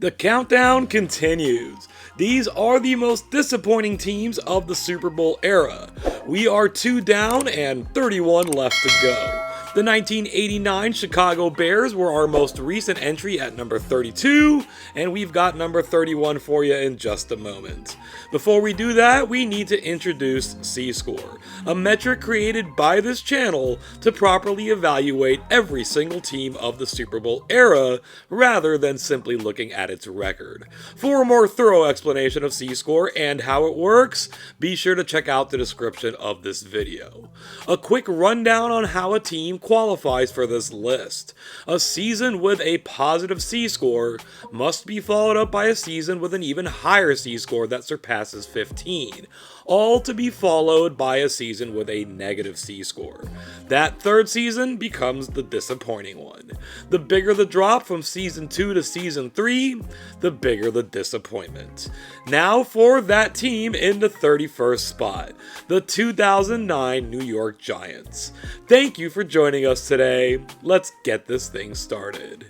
The countdown continues. These are the most disappointing teams of the Super Bowl era. We are 2 down and 31 left to go. The 1989 Chicago Bears were our most recent entry at number 32, and we've got number 31 for you in just a moment. Before we do that, we need to introduce C-Score, a metric created by this channel to properly evaluate every single team of the Super Bowl era, rather than simply looking at its record. For a more thorough explanation of C-Score and how it works, be sure to check out the description of this video. A quick rundown on how a team qualifies for this list. A season with a positive C-score must be followed up by a season with an even higher C-score that surpasses 15, all to be followed by a season with a negative C-score. That third season becomes the disappointing one. The bigger the drop from season 2 to season 3, the bigger the disappointment. Now for that team in the 31st spot, the 2009 New York Giants. Thank you for joining us today. Let's get this thing started.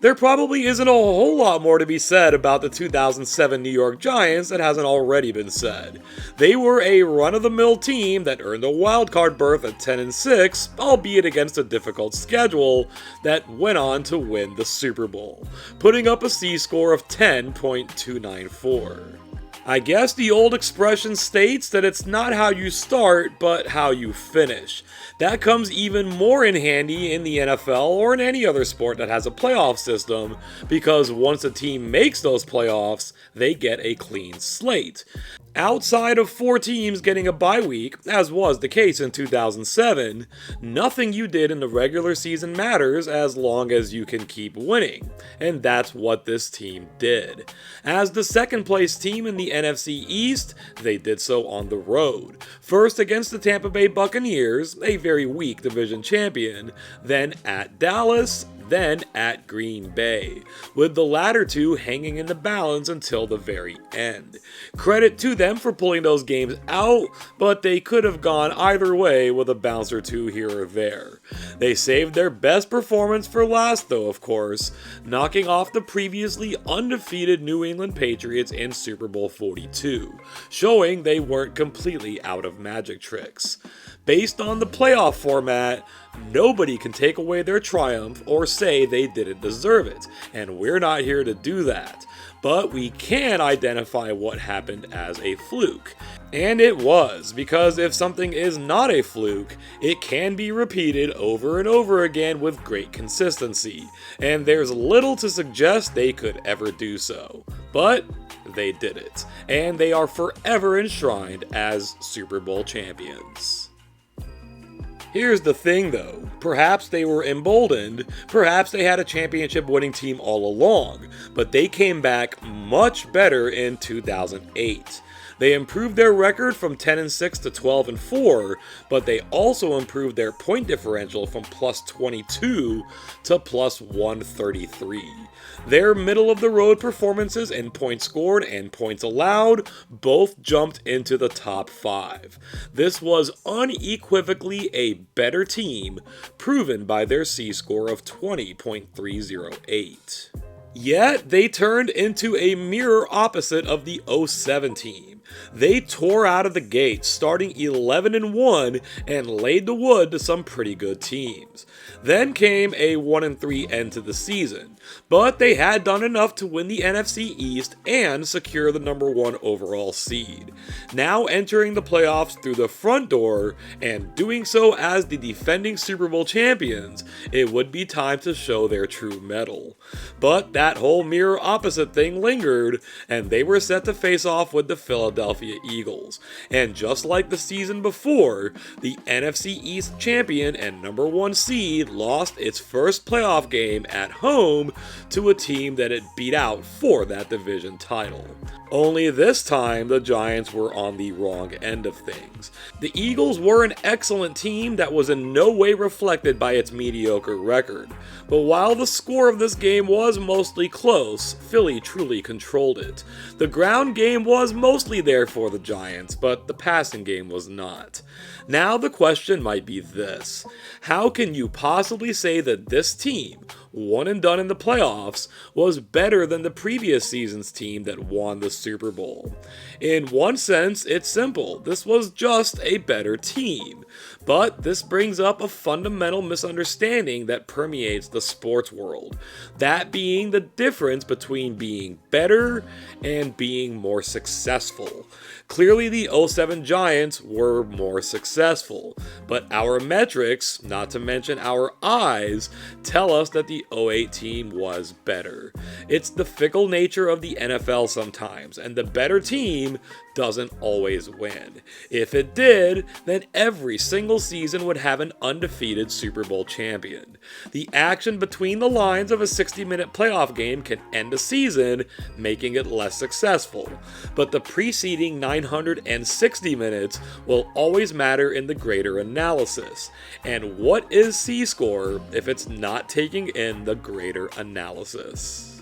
There probably isn't a whole lot more to be said about the 2007 New York Giants that hasn't already been said. They were a run-of-the-mill team that earned a wildcard berth at 10-6, albeit against a difficult schedule, that went on to win the Super Bowl, putting up a C-score of 10.294. I guess the old expression states that it's not how you start, but how you finish. That comes even more in handy in the NFL or in any other sport that has a playoff system, because once a team makes those playoffs, they get a clean slate. Outside of 4 teams getting a bye week, as was the case in 2007, nothing you did in the regular season matters as long as you can keep winning, and that's what this team did. As the second place team in the NFC East, they did so on the road. First against the Tampa Bay Buccaneers, a very weak division champion, then at Dallas, then at Green Bay, with the latter two hanging in the balance until the very end. Credit to them for pulling those games out, but they could have gone either way with a bounce or two here or there. They saved their best performance for last though, of course, knocking off the previously undefeated New England Patriots in Super Bowl 42, showing they weren't completely out of magic tricks. Based on the playoff format, nobody can take away their triumph or say they didn't deserve it, and we're not here to do that. But we can identify what happened as a fluke. And it was, because if something is not a fluke, it can be repeated over and over again with great consistency, and there's little to suggest they could ever do so. But they did it, and they are forever enshrined as Super Bowl champions. Here's the thing though, perhaps they were emboldened, perhaps they had a championship winning team all along, but they came back much better in 2008. They improved their record from 10-6 to 12-4, but they also improved their point differential from plus 22 to plus 133. Their middle-of-the-road performances in points scored and points allowed both jumped into the top 5. This was unequivocally a better team, proven by their C-score of 20.308. Yet, they turned into a mirror opposite of the 07 team. They tore out of the gates, starting 11-1 and laid the wood to some pretty good teams. Then came a 1-3 end to the season, but they had done enough to win the NFC East and secure the number 1 overall seed. Now entering the playoffs through the front door and doing so as the defending Super Bowl champions, it would be time to show their true mettle. But that whole mirror opposite thing lingered, and they were set to face off with the Philadelphia Eagles. And just like the season before, the NFC East champion and number 1 seed lost its first playoff game at home to a team that it beat out for that division title. Only this time, the Giants were on the wrong end of things. The Eagles were an excellent team that was in no way reflected by its mediocre record. But while the score of this game was mostly close, Philly truly controlled it. The ground game was mostly there for the Giants, but the passing game was not. Now the question might be this: how can you possibly say that this team, one and done in the playoffs, was better than the previous season's team that won the Super Bowl. In one sense, it's simple. This was just a better team. But this brings up a fundamental misunderstanding that permeates the sports world. That being the difference between being better and being more successful. Clearly the '07 Giants were more successful, but our metrics, not to mention our eyes, tell us that the '08 team was better. It's the fickle nature of the NFL sometimes, and the better team doesn't always win. If it did, then every single season would have an undefeated Super Bowl champion. The action between the lines of a 60-minute playoff game can end a season, making it less successful, but the preceding 960 minutes will always matter in the greater analysis. And what is C-score if it's not taking in the greater analysis?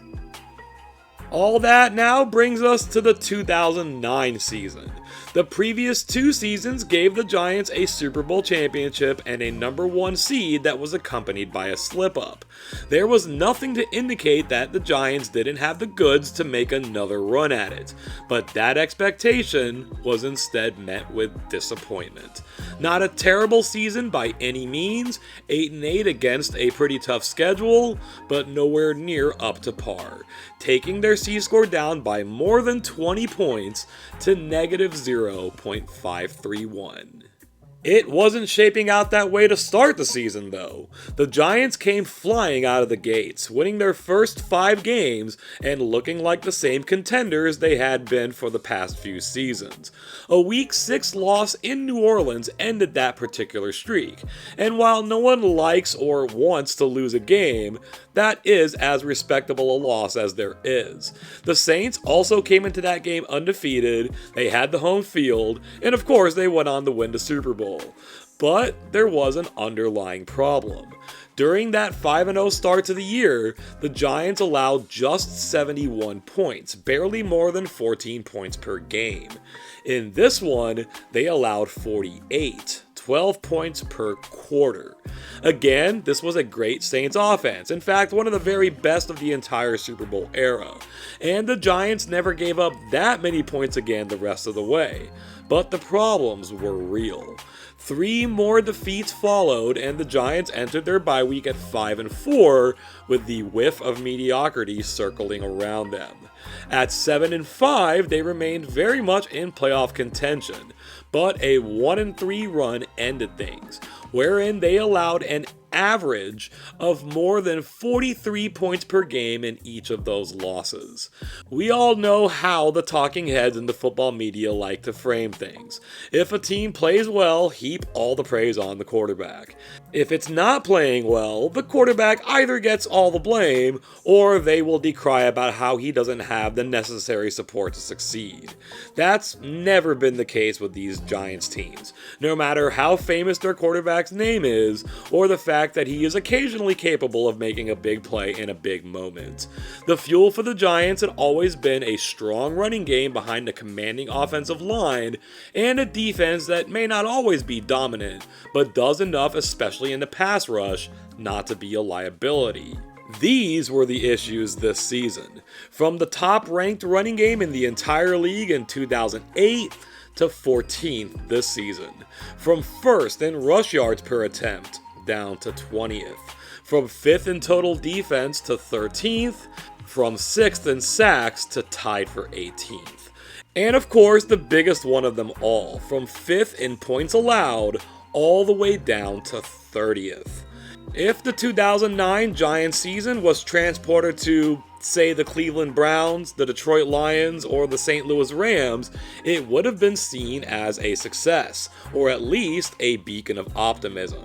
All that now brings us to the 2009 season. The previous two seasons gave the Giants a Super Bowl championship and a number 1 seed that was accompanied by a slip-up. There was nothing to indicate that the Giants didn't have the goods to make another run at it, but that expectation was instead met with disappointment. Not a terrible season by any means, 8-8 against a pretty tough schedule, but nowhere near up to par, taking their C-score down by more than 20 points to negative 0.531. It wasn't shaping out that way to start the season, though. The Giants came flying out of the gates, winning their first 5 games and looking like the same contenders they had been for the past few seasons. A Week 6 loss in New Orleans ended that particular streak, and while no one likes or wants to lose a game, that is as respectable a loss as there is. The Saints also came into that game undefeated, they had the home field, and of course they went on to win the Super Bowl. But there was an underlying problem. During that 5-0 start to the year, the Giants allowed just 71 points, barely more than 14 points per game. In this one, they allowed 48, 12 points per quarter. Again, this was a great Saints offense, in fact one of the very best of the entire Super Bowl era, and the Giants never gave up that many points again the rest of the way. But the problems were real. 3 more defeats followed, and the Giants entered their bye week at 5-4, with the whiff of mediocrity circling around them. At 7-5, they remained very much in playoff contention, but a 1-3 run ended things, wherein they allowed an average of more than 43 points per game in each of those losses. We all know how the talking heads in the football media like to frame things. If a team plays well, heap all the praise on the quarterback. If it's not playing well, the quarterback either gets all the blame, or they will decry about how he doesn't have the necessary support to succeed. That's never been the case with these Giants teams, no matter how famous their quarterback's name is, or the fact that he is occasionally capable of making a big play in a big moment. The fuel for the Giants had always been a strong running game behind a commanding offensive line, and a defense that may not always be dominant, but does enough, especially in the pass rush, not to be a liability. These were the issues this season. From the top-ranked running game in the entire league in 2008 to 14th this season. From first in rush yards per attempt down to 20th. From 5th in total defense to 13th. From 6th in sacks to tied for 18th. And of course, the biggest one of them all, from 5th in points allowed all the way down to 30th. If the 2009 Giants season was transported to, say, the Cleveland Browns, the Detroit Lions, or the St. Louis Rams, it would have been seen as a success, or at least a beacon of optimism.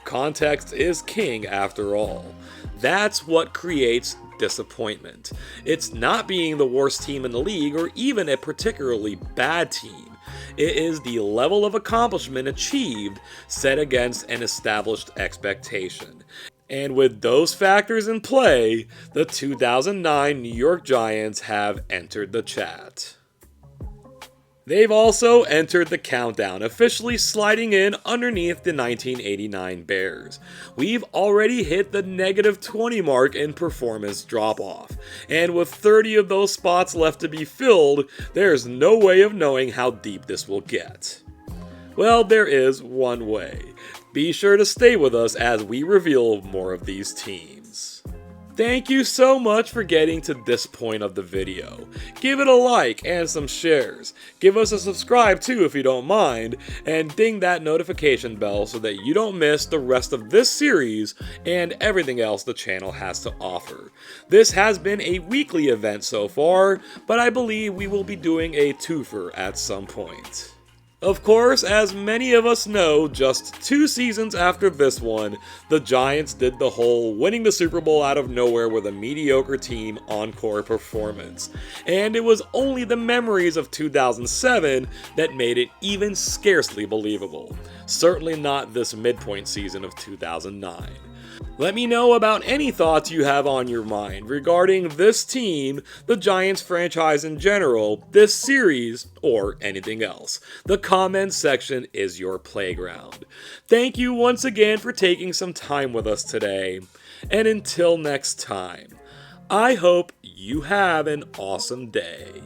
Context is king after all. That's what creates disappointment. It's not being the worst team in the league or even a particularly bad team. It is the level of accomplishment achieved set against an established expectation. And with those factors in play, the 2009 New York Giants have entered the chat. They've also entered the countdown, officially sliding in underneath the 1989 Bears. We've already hit the -20 mark in performance drop-off, and with 30 of those spots left to be filled, there's no way of knowing how deep this will get. Well, there is one way. Be sure to stay with us as we reveal more of these teams. Thank you so much for getting to this point of the video. Give it a like and some shares. Give us a subscribe too if you don't mind, and ding that notification bell so that you don't miss the rest of this series and everything else the channel has to offer. This has been a weekly event so far, but I believe we will be doing a twofer at some point. Of course, as many of us know, just 2 seasons after this one, the Giants did the whole winning the Super Bowl out of nowhere with a mediocre team encore performance. And it was only the memories of 2007 that made it even scarcely believable. Certainly not this midpoint season of 2009. Let me know about any thoughts you have on your mind regarding this team, the Giants franchise in general, this series, or anything else. The comments section is your playground. Thank you once again for taking some time with us today, and until next time, I hope you have an awesome day.